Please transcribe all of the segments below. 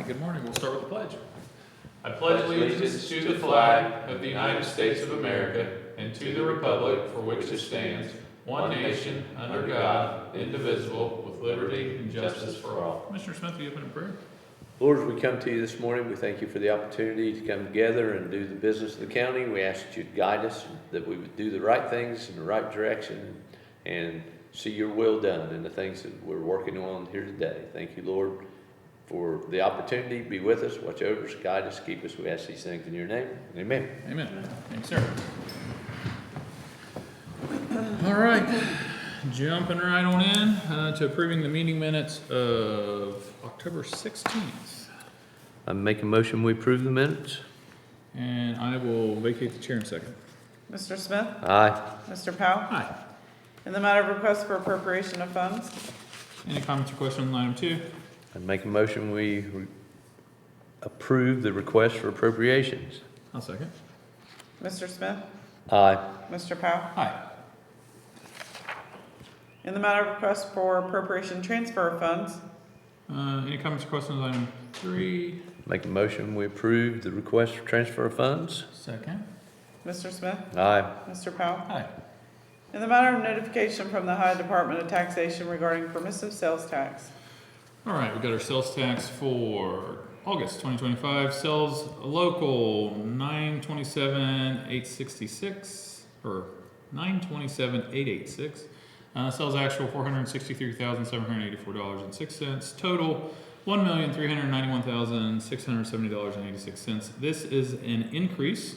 good morning. We'll start with the pledge. I pledge allegiance to the flag of the United States of America and to the republic for which it stands, one nation, under God, indivisible, with liberty and justice for all. Commissioner Smith, will you open in prayer? Lord, as we come to you this morning, we thank you for the opportunity to come together and do the business of the county. We ask that you'd guide us, that we would do the right things in the right direction and see your will done in the things that we're working on here today. Thank you, Lord, for the opportunity. Be with us, watch over us, guide us, keep us. We ask these things in your name. Amen. Amen. Thanks, sir. All right. Jumping right on in to approving the meeting minutes of October 16th. I make a motion we approve the minutes. And I will vacate the chair in a second. Mr. Smith? Aye. Mr. Powell? Aye. In the matter of request for appropriation of funds, Any comments or questions on item 2? I make a motion we approve the request for appropriations. I'll second. Mr. Smith? Aye. Mr. Powell? Aye. In the matter of request for appropriation transfer of funds, Any comments or questions on item 3? Make a motion we approve the request for transfer of funds. Second. Mr. Smith? Aye. Mr. Powell? Aye. In the matter of notification from the Ohio Department of Taxation regarding permissive sales tax, All right, we got our sales tax for August 2025. Sales local 927,866 or 927,886. Sales actual $463,784.06. Total $1,391,670.86. This is an increase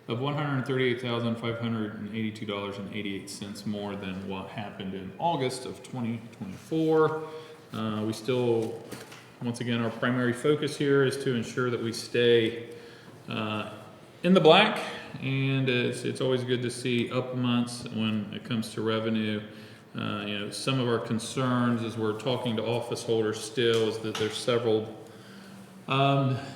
of $138,582.88 more than what happened in August of 2024. We still, once again, our primary focus here is to ensure that we stay in the black, and it's always good to see up months when it comes to revenue. Some of our concerns as we're talking to office holders still is that there's several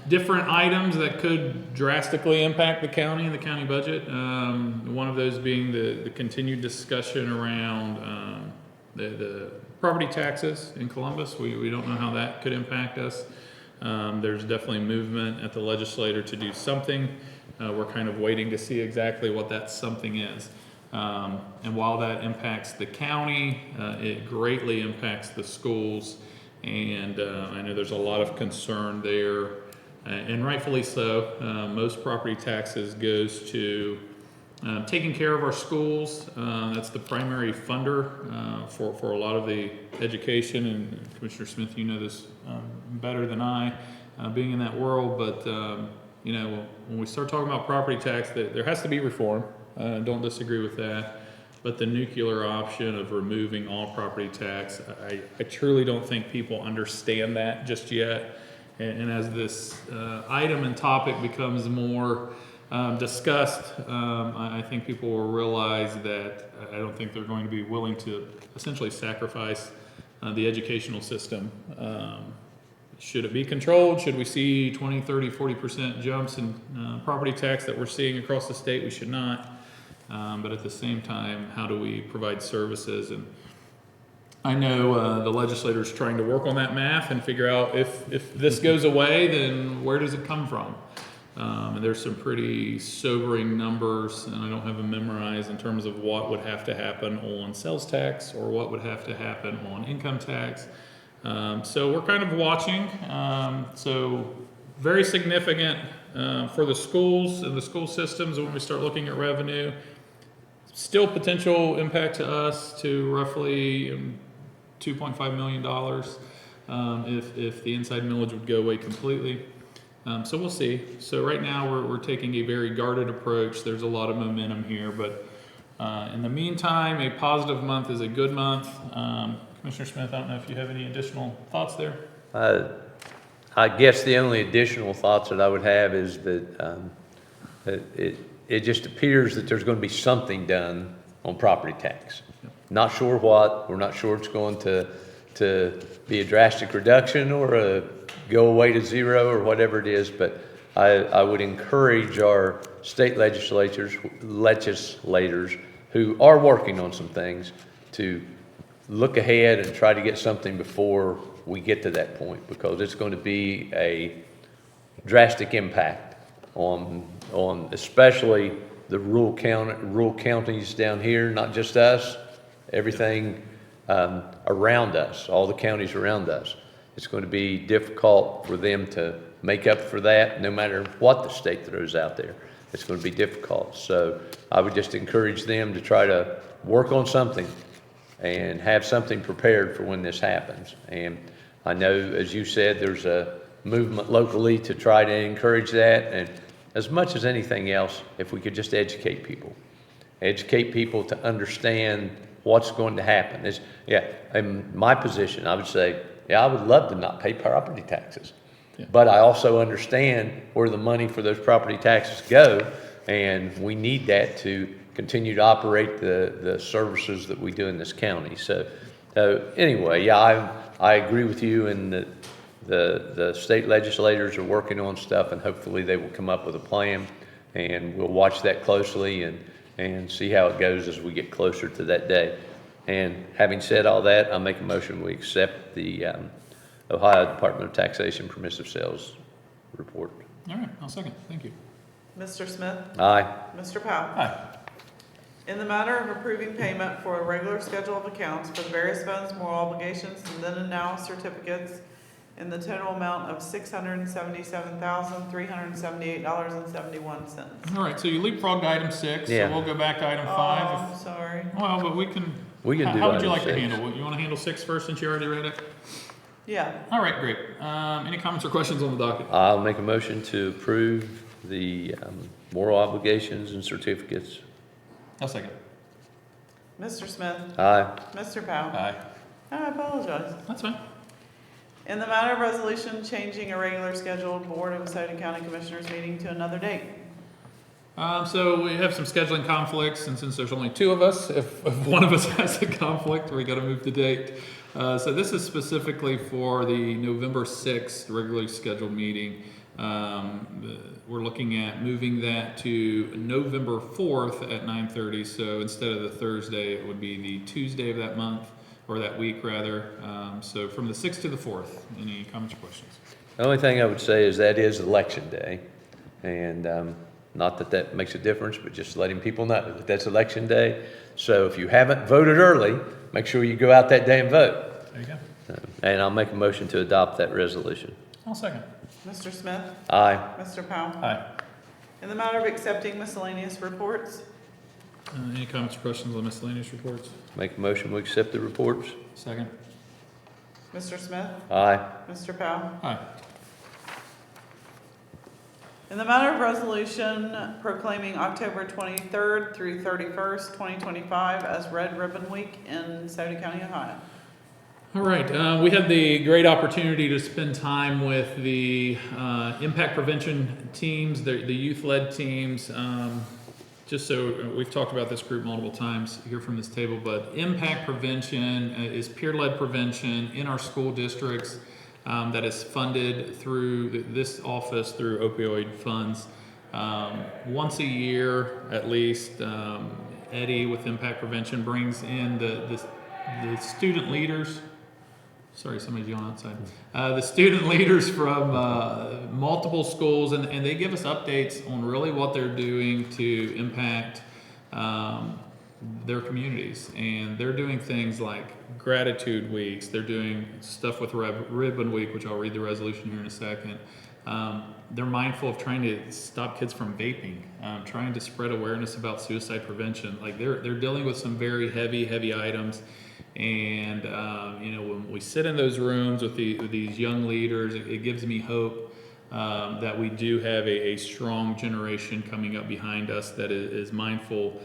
different items that could drastically impact the county and the county budget. One of those being the continued discussion around the property taxes in Columbus. We don't know how that could impact us. There's definitely movement at the legislature to do something. We're kind of waiting to see exactly what that something is. And while that impacts the county, it greatly impacts the schools. And I know there's a lot of concern there, and rightfully so. Most property taxes goes to taking care of our schools. That's the primary funder for a lot of the education. And Commissioner Smith, you know this better than I, being in that world. But when we start talking about property tax, there has to be reform. Don't disagree with that. But the nuclear option of removing all property tax, I truly don't think people understand that just yet. And as this item and topic becomes more discussed, I think people will realize that I don't think they're going to be willing to essentially sacrifice the educational system. Should it be controlled? Should we see 20, 30, 40% jumps in property tax that we're seeing across the state? We should not. But at the same time, how do we provide services? And I know the legislator's trying to work on that math and figure out if this goes away, then where does it come from? And there's some pretty sobering numbers, and I don't have them memorized in terms of what would have to happen on sales tax or what would have to happen on income tax. So we're kind of watching. So very significant for the schools and the school systems when we start looking at revenue. Still potential impact to us to roughly $2.5 million if the inside millage would go away completely. So we'll see. So right now we're taking a very guarded approach. There's a lot of momentum here, but in the meantime, a positive month is a good month. Commissioner Smith, I don't know if you have any additional thoughts there. I guess the only additional thoughts that I would have is that it just appears that there's going to be something done on property tax. Yep. Not sure what. We're not sure it's going to be a drastic reduction or a go away to zero or whatever it is. But I would encourage our state legislators who are working on some things to look ahead and try to get something before we get to that point, because it's going to be a drastic impact on especially the rural counties down here, not just us, everything around us, all the counties around us. It's going to be difficult for them to make up for that, no matter what the state throws out there. It's going to be difficult. So I would just encourage them to try to work on something and have something prepared for when this happens. And I know, as you said, there's a movement locally to try to encourage that. And as much as anything else, if we could just educate people to understand what's going to happen. In my position, I would say, yeah, I would love to not pay property taxes. Yeah. But I also understand where the money for those property taxes go, and we need that to continue to operate the services that we do in this county. So anyway, yeah, I agree with you, and the state legislators are working on stuff, and hopefully they will come up with a plan, and we'll watch that closely and see how it goes as we get closer to that day. And having said all that, I'll make a motion, we accept the Ohio Department of Taxation permissive sales report. All right, I'll second. Thank you. Mr. Smith? Aye. Mr. Powell? Aye. In the matter of approving payment for a regular schedule of accounts for the various funds, moral obligations, and then and now certificates in the total amount of $677,378.71. All right, so you leapfrogged item 6, Yeah. so we'll go back to item 5. I'm sorry. Well, but we can We can do how would you item like to 6. handle it? You want to handle 6 first since you already read it? Yeah. All right, great. Any comments or questions on the docket? I'll make a motion to approve the moral obligations and certificates. I'll second. Mr. Smith? Aye. Mr. Powell? Aye. I apologize. That's fine. In the matter of resolution changing a regular scheduled Board of Scioto County Commissioners meeting to another date. So we have some scheduling conflicts, and since there's only 2 of us, if one of us has a conflict, we got to move the date. So this is specifically for the November 6th regularly scheduled meeting. We're looking at moving that to November 4th at 9:30. So instead of the Thursday, it would be the Tuesday of that month, or that week rather. So from the 6th to the 4th. Any comments or questions? The only thing I would say is that is election day, and not that that makes a difference, but just letting people know that that's election day. So if you haven't voted early, make sure you go out that day and vote. There you go. And I'll make a motion to adopt that resolution. I'll second. Mr. Smith? Aye. Mr. Powell? Aye. In the matter of accepting miscellaneous reports. Any comments or questions on miscellaneous reports? Make a motion, we accept the reports. Second. Mr. Smith? Aye. Mr. Powell? Aye. In the matter of resolution proclaiming October 23rd through 31st, 2025 as Red Ribbon Week in Scioto County, Ohio. All right, we had the great opportunity to spend time with the impact prevention teams, the youth-led teams. Just so we've talked about this group multiple times here from this table, but impact prevention is peer-led prevention in our school districts that is funded through this office through opioid funds. Once a year, at least, Eddie with impact prevention brings in the student leaders. Sorry, somebody's yelling outside. The student leaders from multiple schools, and they give us updates on really what they're doing to impact their communities. And they're doing things like gratitude weeks. They're doing stuff with Ribbon Week, which I'll read the resolution here in a second. They're mindful of trying to stop kids from vaping, trying to spread awareness about suicide prevention. Like they're dealing with some very heavy items. And when we sit in those rooms with these young leaders, it gives me hope that we do have a strong generation coming up behind us that is mindful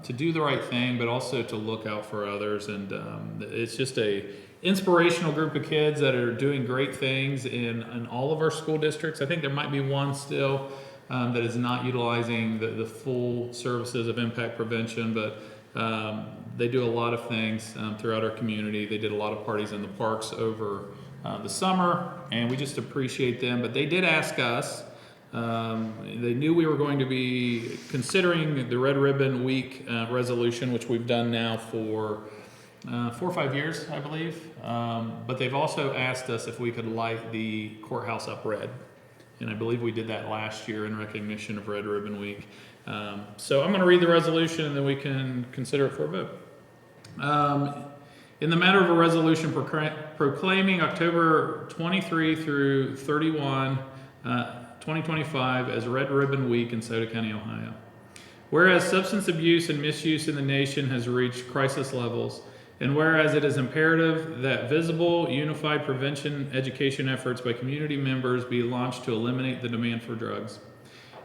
to do the right thing, but also to look out for others. And it's just a inspirational group of kids that are doing great things in all of our school districts. I think there might be one still that is not utilizing the full services of impact prevention, but they do a lot of things throughout our community. They did a lot of parties in the parks over the summer, and we just appreciate them. But they did ask us, they knew we were going to be considering the Red Ribbon Week resolution, which we've done now for 4 or 5 years, I believe. But they've also asked us if we could light the courthouse up red. And I believe we did that last year in recognition of Red Ribbon Week. So I'm going to read the resolution and then we can consider it for a vote. In the matter of a resolution proclaiming October 23 through 31, 2025 as Red Ribbon Week in Scioto County, Ohio. Whereas substance abuse and misuse in the nation has reached crisis levels, and whereas it is imperative that visible, unified prevention education efforts by community members be launched to eliminate the demand for drugs.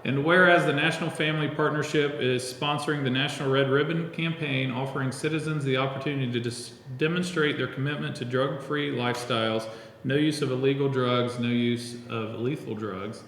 And whereas the National Family Partnership is sponsoring the National Red Ribbon Campaign, offering citizens the opportunity to demonstrate their commitment to drug-free lifestyles, no use of illegal drugs, no use of lethal drugs.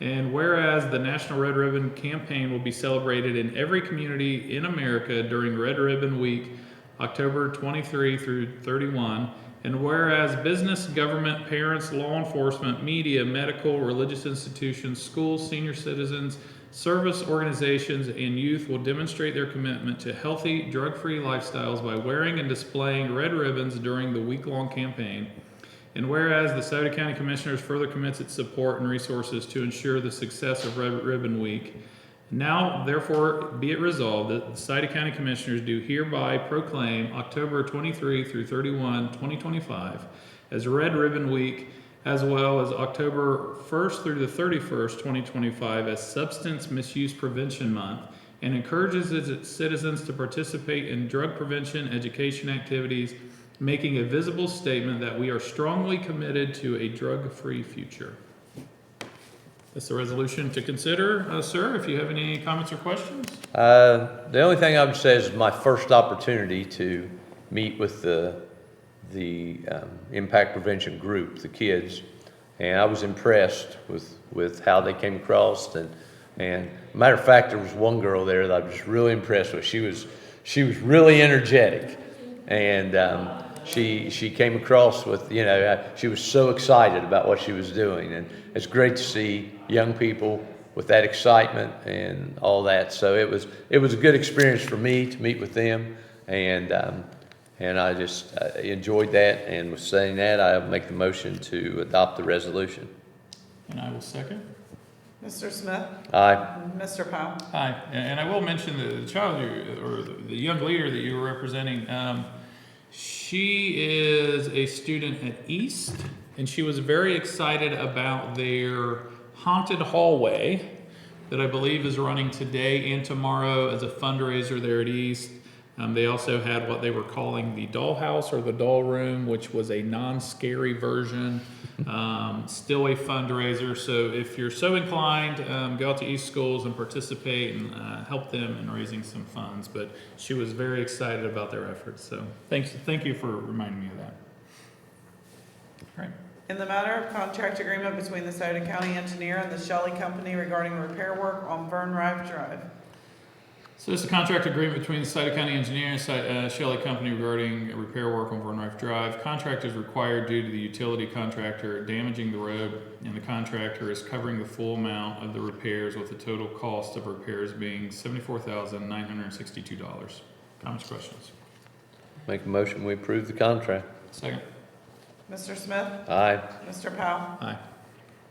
And whereas the National Red Ribbon Campaign will be celebrated in every community in America during Red Ribbon Week, October 23 through 31, and whereas business, government, parents, law enforcement, media, medical, religious institutions, schools, senior citizens, service organizations, and youth will demonstrate their commitment to healthy, drug-free lifestyles by wearing and displaying red ribbons during the week-long campaign. And whereas the Scioto County Commissioners further commits its support and resources to ensure the success of Red Ribbon Week, now, therefore, be it resolved that the Scioto County Commissioners do hereby proclaim October 23 through 31, 2025 as Red Ribbon Week, as well as October 1st through the 31st, 2025 as Substance Misuse Prevention Month, and encourages its citizens to participate in drug prevention education activities, making a visible statement that we are strongly committed to a drug-free future. That's the resolution to consider. Sir, if you have any comments or questions? The only thing I would say is my first opportunity to meet with the impact prevention group, the kids, and I was impressed with how they came across. And matter of fact, there was one girl there that I was really impressed with. She was really energetic, and she came across with, she was so excited about what she was doing, and it's great to see young people with that excitement and all that. So it was a good experience for me to meet with them, and I just enjoyed that. And with saying that, I make the motion to adopt the resolution. And I will second. Mr. Smith? Aye. Mr. Powell? Hi, and I will mention the child or the young leader that you were representing. She is a student at East, and she was very excited about their haunted hallway that I believe is running today and tomorrow as a fundraiser there at East. They also had what they were calling the dollhouse or the doll room, which was a non-scary version, still a fundraiser. So if you're so inclined, go out to East Schools and participate and help them in raising some funds. But she was very excited about their efforts. So thank you for reminding me of that. All right. In the matter of contract agreement between the Scioto County Engineer and the Shelley Company regarding repair work on Vern Rive Drive. So this is a contract agreement between the Scioto County Engineer and Shelley Company regarding repair work on Vern Rive Drive. Contract is required due to the utility contractor damaging the road, and the contractor is covering the full amount of the repairs, with the total cost of repairs being $74,962. Comments, questions? Make a motion, we approve the contract. Second. Mr. Smith? Aye. Mr. Powell? Aye.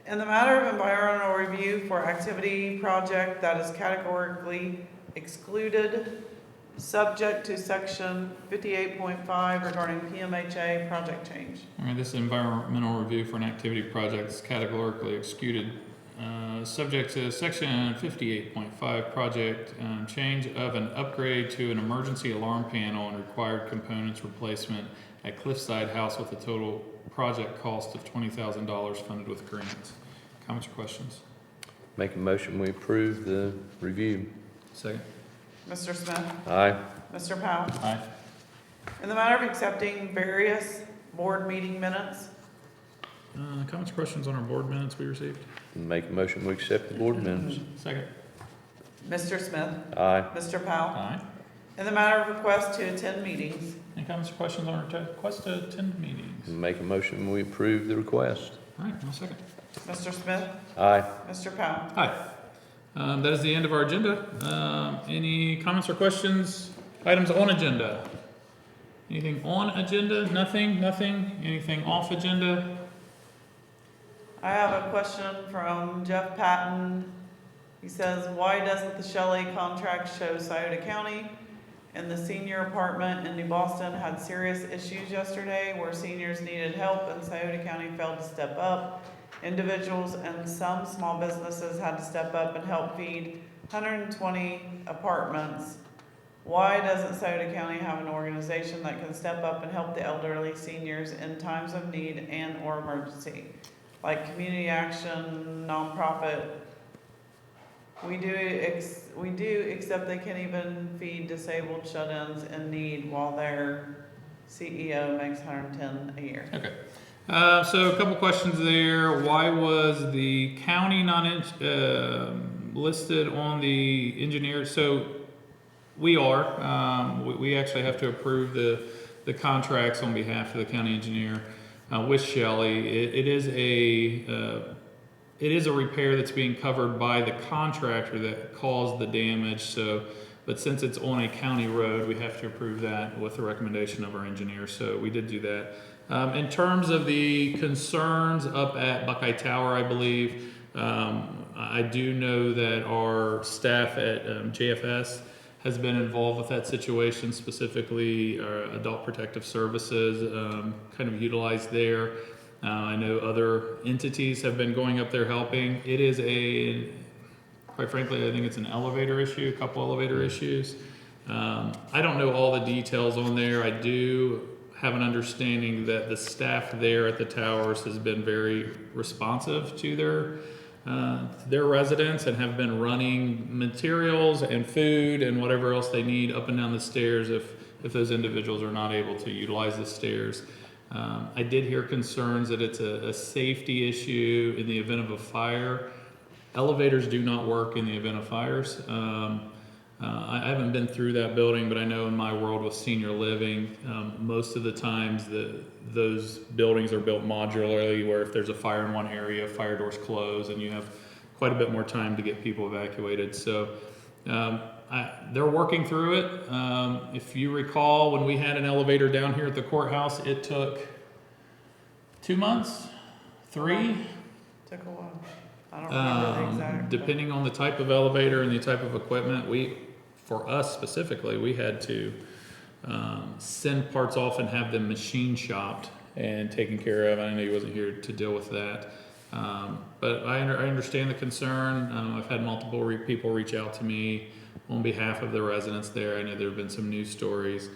In the matter of environmental review for activity project that is categorically excluded, subject to section 58.5 regarding PMHA project change. All right, this is environmental review for an activity project is categorically excluded, subject to section 58.5 project change of an upgrade to an emergency alarm panel and required components replacement at Cliffside House with a total project cost of $20,000 funded with grants. Comments or questions? Make a motion, we approve the review. Second. Mr. Smith? Aye. Mr. Powell? Aye. In the matter of accepting various board meeting minutes, Comments or questions on our board minutes we received? Make a motion, we accept the board minutes. Second. Mr. Smith? Aye. Mr. Powell? Aye. In the matter of request to attend meetings, Any comments or questions on our request to attend meetings? Make a motion, we approve the request. All right, I'll second. Mr. Smith? Aye. Mr. Powell? Hi. That is the end of our agenda. Any comments or questions? Items on agenda? Anything on agenda? Nothing? Anything off agenda? I have a question from Jeff Patton. He says, why doesn't the Shelley contract show Scioto County? And the senior apartment in New Boston had serious issues yesterday where seniors needed help and Scioto County failed to step up. Individuals and some small businesses had to step up and help feed 120 apartments. Why doesn't Scioto County have an organization that can step up and help the elderly seniors in times of need and or emergency? Like community action, nonprofit. We do, except they can't even feed disabled shut-ins in need while their CEO makes 110 a year. Okay. So a couple questions there. Why was the county not listed on the engineer? So we are. We actually have to approve the contracts on behalf of the county engineer with Shelley. It is a repair that's being covered by the contractor that caused the damage. So, but since it's on a county road, we have to approve that with the recommendation of our engineer. So we did do that. In terms of the concerns up at Buckeye Tower, I believe, I do know that our staff at JFS has been involved with that situation, specifically Adult Protective Services, kind of utilized there. I know other entities have been going up there helping. It is quite frankly, I think it's an elevator issue, a couple elevator issues. I don't know all the details on there. I do have an understanding that the staff there at the towers has been very responsive to their residents and have been running materials and food and whatever else they need up and down the stairs if those individuals are not able to utilize the stairs. I did hear concerns that it's a safety issue in the event of a fire. Elevators do not work in the event of fires. I haven't been through that building, but I know in my world with senior living, most of the times those buildings are built modularly, where if there's a fire in one area, fire doors close, and you have quite a bit more time to get people evacuated. So they're working through it. If you recall, when we had an elevator down here at the courthouse, it took 2 months, 3. Took a while. I don't remember the exact. Depending on the type of elevator and the type of equipment, for us specifically, we had to send parts off and have them machine shopped and taken care of. I know he wasn't here to deal with that. But I understand the concern. I've had multiple people reach out to me on behalf of the residents there. I know there have been some news stories.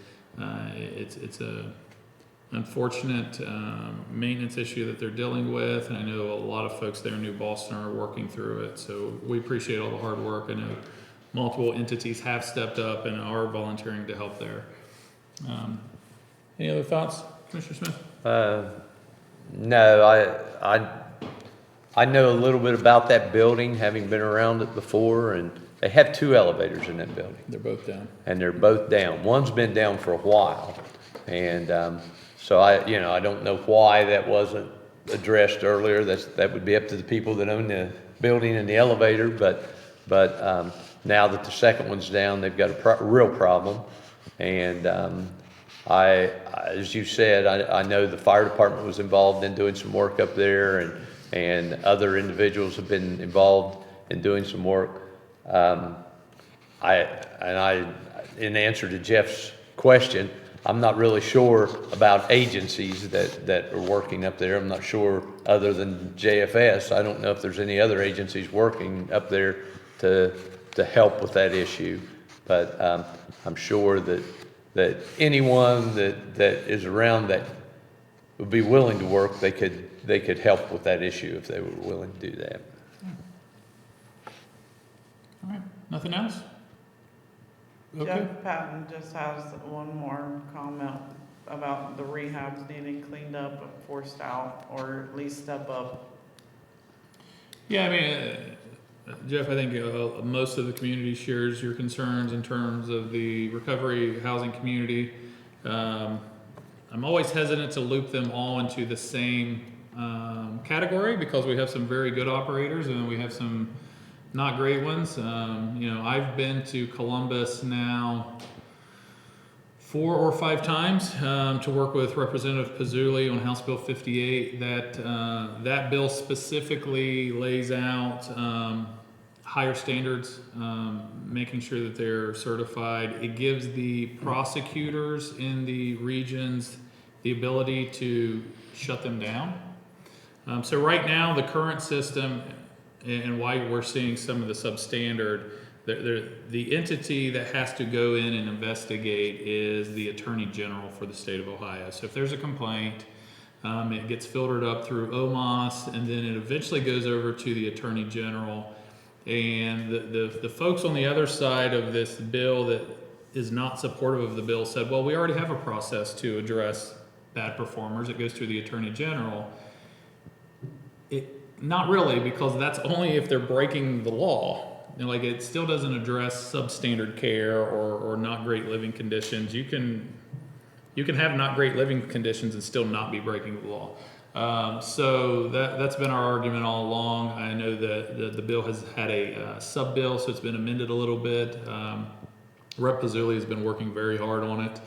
It's a unfortunate maintenance issue that they're dealing with, and I know a lot of folks there in New Boston are working through it. So we appreciate all the hard work. I know multiple entities have stepped up and are volunteering to help there. Any other thoughts, Commissioner Smith? No, I know a little bit about that building, having been around it before, and they have 2 elevators in that building. They're both down. And they're both down. One's been down for a while, and so I don't know why that wasn't addressed earlier. That would be up to the people that own the building and the elevator. But now that the second one's down, they've got a real problem. And as you said, I know the fire department was involved in doing some work up there, and other individuals have been involved in doing some work. In answer to Jeff's question, I'm not really sure about agencies that are working up there. I'm not sure, other than JFS. I don't know if there's any other agencies working up there to help with that issue. But I'm sure that anyone that is around that would be willing to work, they could help with that issue if they were willing to do that. All right, nothing else? Okay. Jeff Patton just has one more comment about the rehabs needing cleaned up, forced out, or at least step up. Yeah, I mean, Jeff, I think most of the community shares your concerns in terms of the recovery housing community. I'm always hesitant to loop them all into the same category, because we have some very good operators and we have some not great ones. I've been to Columbus now 4 or 5 times to work with Representative Pizzulli on House Bill 58. That bill specifically lays out higher standards, making sure that they're certified. It gives the prosecutors in the regions the ability to shut them down. So right now, the current system, and why we're seeing some of the substandard, the entity that has to go in and investigate is the Attorney General for the state of Ohio. So if there's a complaint, it gets filtered up through OMOS, and then it eventually goes over to the Attorney General. And the folks on the other side of this bill that is not supportive of the bill said, well, we already have a process to address bad performers. It goes through the Attorney General. Not really, because that's only if they're breaking the law. Like, it still doesn't address substandard care or not great living conditions. You can have not great living conditions and still not be breaking the law. So that's been our argument all along. I know that the bill has had a sub-bill, so it's been amended a little bit. Rep. Pizzulli has been working very hard on it.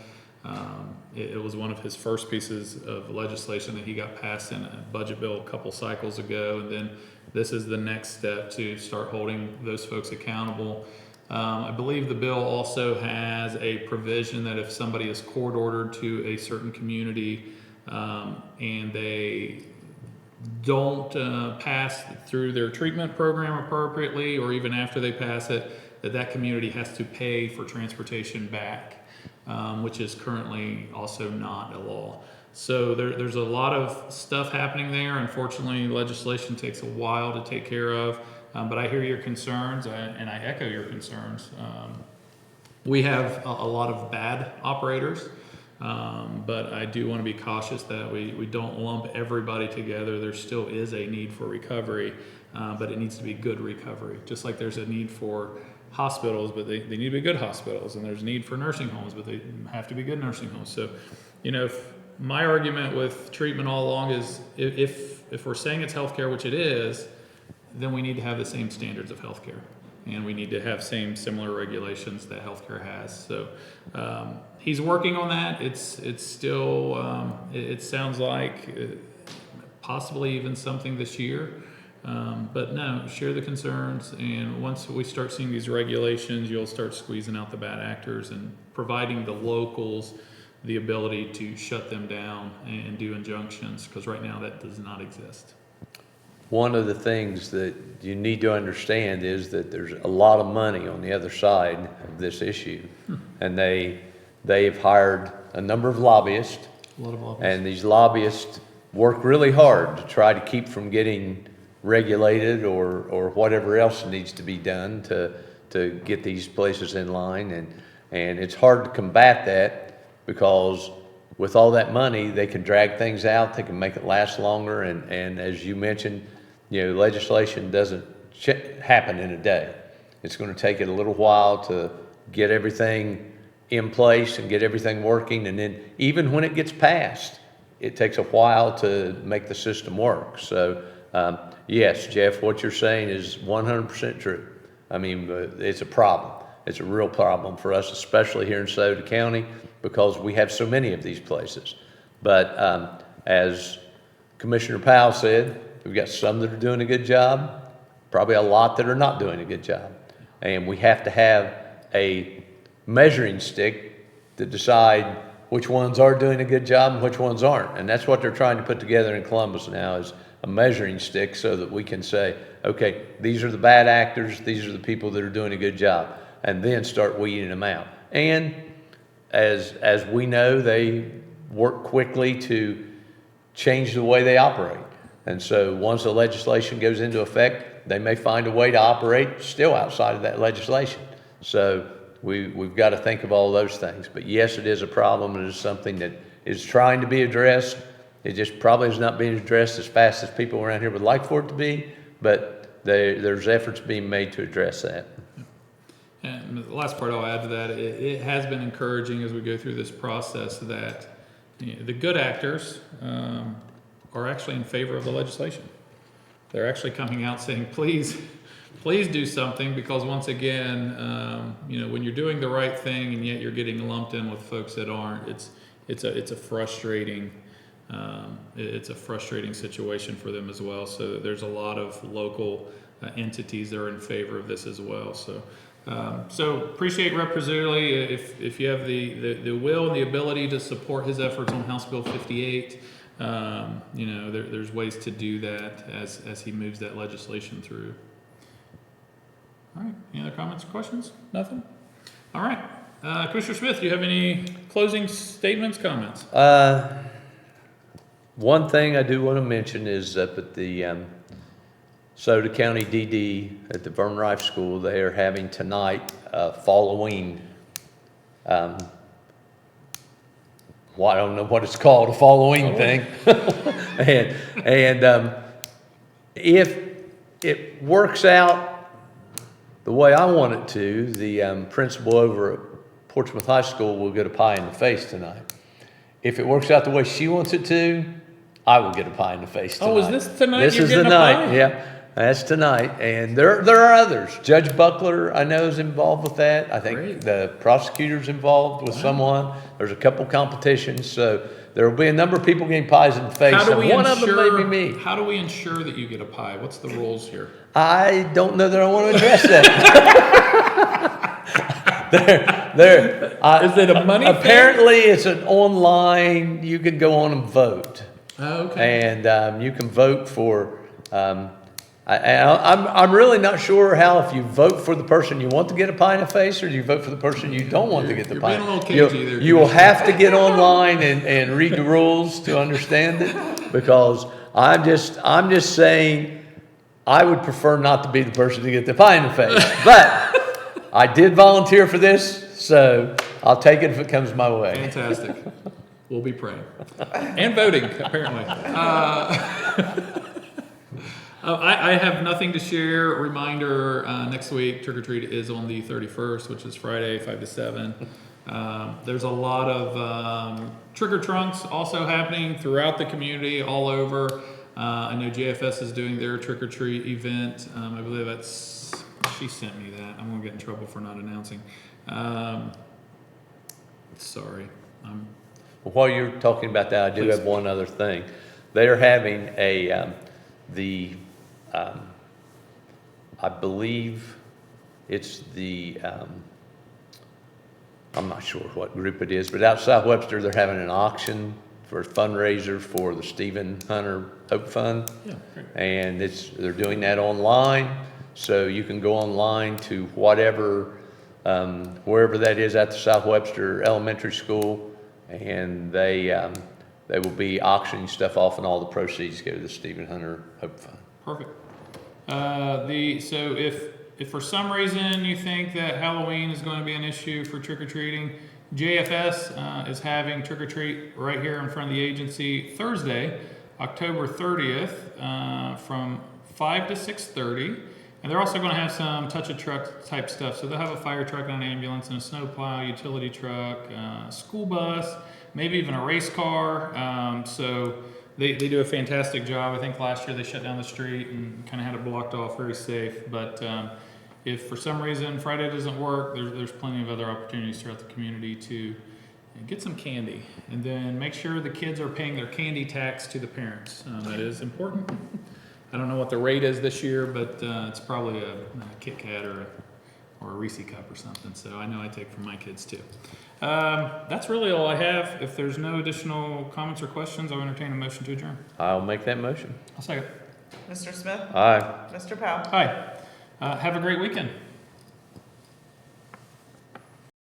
It was one of his first pieces of legislation that he got passed in a budget bill a couple cycles ago, and then this is the next step to start holding those folks accountable. I believe the bill also has a provision that if somebody is court ordered to a certain community and they don't pass through their treatment program appropriately, or even after they pass it, that community has to pay for transportation back. Which is currently also not a law. So there's a lot of stuff happening there. Unfortunately, legislation takes a while to take care of, but I hear your concerns and I echo your concerns. We have a lot of bad operators, but I do want to be cautious that we don't lump everybody together. There still is a need for recovery, but it needs to be good recovery, just like there's a need for hospitals, but they need to be good hospitals, and there's need for nursing homes, but they have to be good nursing homes. So, my argument with treatment all along is if we're saying it's healthcare, which it is, then we need to have the same standards of healthcare, and we need to have similar regulations that healthcare has. So he's working on that. It's still it sounds like possibly even something this year. But no, share the concerns, and once we start seeing these regulations, you'll start squeezing out the bad actors and providing the locals the ability to shut them down and do injunctions, because right now that does not exist. One of the things that you need to understand is that there's a lot of money on the other side of this issue, and they've hired a number of lobbyists, and these lobbyists work really hard to try to keep from getting regulated or whatever else needs to be done to get these places in line, and it's hard to combat that, because with all that money they can drag things out, they can make it last longer, and as you mentioned, legislation doesn't happen in a day. It's going to take it a little while to get everything in place and get everything working, and then even when it gets passed, it takes a while to make the system work. So yes, Jeff, what you're saying is 100% true. I mean, it's a problem. It's a real problem for us, especially here in Scioto County, because we have so many of these places. But as Commissioner Powell said, we've got some that are doing a good job, probably a lot that are not doing a good job. And we have to have a measuring stick to decide which ones are doing a good job and which ones aren't. And that's what they're trying to put together in Columbus now, is a measuring stick, so that we can say, okay, these are the bad actors, these are the people that are doing a good job, and then start weeding them out. And as we know, they work quickly to change the way they operate. And so once the legislation goes into effect, they may find a way to operate still outside of that legislation. So we've got to think of all those things. But yes, it is a problem, and it is something that is trying to be addressed. It just probably is not being addressed as fast as people around here would like for it to be, but there's efforts being made to address that. And the last part I'll add to that, it has been encouraging as we go through this process that the good actors are actually in favor of the legislation. They're actually coming out saying, please please do something, because once again, when you're doing the right thing and yet you're getting lumped in with folks that aren't, it's a frustrating situation for them as well. So there's a lot of local entities that are in favor of this as well. So appreciate Rep. Pizzurli. If you have the will and the ability to support his efforts on House Bill 58, there's ways to do that as he moves that legislation through. All right. Any other comments or questions? Nothing? All right. Commissioner Smith, do you have any closing statements, comments? One thing I do want to mention is up at the Scioto County DD at the Vern Rife School, they are having tonight Halloween. I don't know what it's called, a Halloween thing. and if it works out the way I want it to, the principal over at Portsmouth High School will get a pie in the face tonight. If it works out the way she wants it to, I will get a pie in the face tonight. Oh, is this tonight? This is the night, yeah. That's tonight. And there are others. Judge Buckler, I know, is involved with that. I think Great. the prosecutor's involved with someone. There's a couple competitions. So there will be a number of people getting pies in the face. How do we One of them may be me. How do we ensure that you get a pie? What's the rules here? I don't know that I want to address that. Is it a money thing? Apparently, it's an online, you can go on and vote. Oh, okay. And you can vote for, I'm really not sure how, if you vote for the person you want to get a pie in the face, or do you vote for the person you don't want to get the You're pie. being a little cagey there, You will have to get online and read the rules to understand it, because I'm just saying, I would prefer not to be the person to get the pie in the face. But I did volunteer for this, so I'll take it if it comes my way. Fantastic. We'll be praying. And voting, apparently. I have nothing to share. Reminder, next week, trick or treat is on the 31st, which is Friday, 5 to 7. There's a lot of trick or trunks also happening throughout the community, all over. I know JFS is doing their trick or treat event. I believe she sent me that. I'm gonna get in trouble for not announcing. Sorry. While you're talking about that, I do have one other thing. They are having I believe it's I'm not sure what group it is, but outside Webster, they're having an auction for a fundraiser for the Stephen Hunter Hope Fund. Yeah, great. And they're doing that online, so you can go online to whatever, wherever that is at the South Webster Elementary School, and they will be auctioning stuff off, and all the proceeds go to the Stephen Hunter Hope Fund. Perfect. So if for some reason you think that Halloween is going to be an issue for trick-or-treating, JFS is having trick-or-treat right here in front of the agency Thursday, October 30th, from 5 to 6:30. And they're also going to have some touch-a-truck type stuff. So they'll have a fire truck and an ambulance and a snowplow, utility truck, school bus, maybe even a race car. So they do a fantastic job. I think last year they shut down the street and kind of had it blocked off, very safe. But if for some reason Friday doesn't work, there's plenty of other opportunities throughout the community to get some candy. And then make sure the kids are paying their candy tax to the parents. That is important. I don't know what the rate is this year, but it's probably a Kit Kat or a Reese cup or something. So I know I take from my kids too. That's really all I have. If there's no additional comments or questions, I'll entertain a motion to adjourn. I'll make that motion. I'll second. Mr. Smith? Aye. Mr. Powell? Hi. Have a great weekend.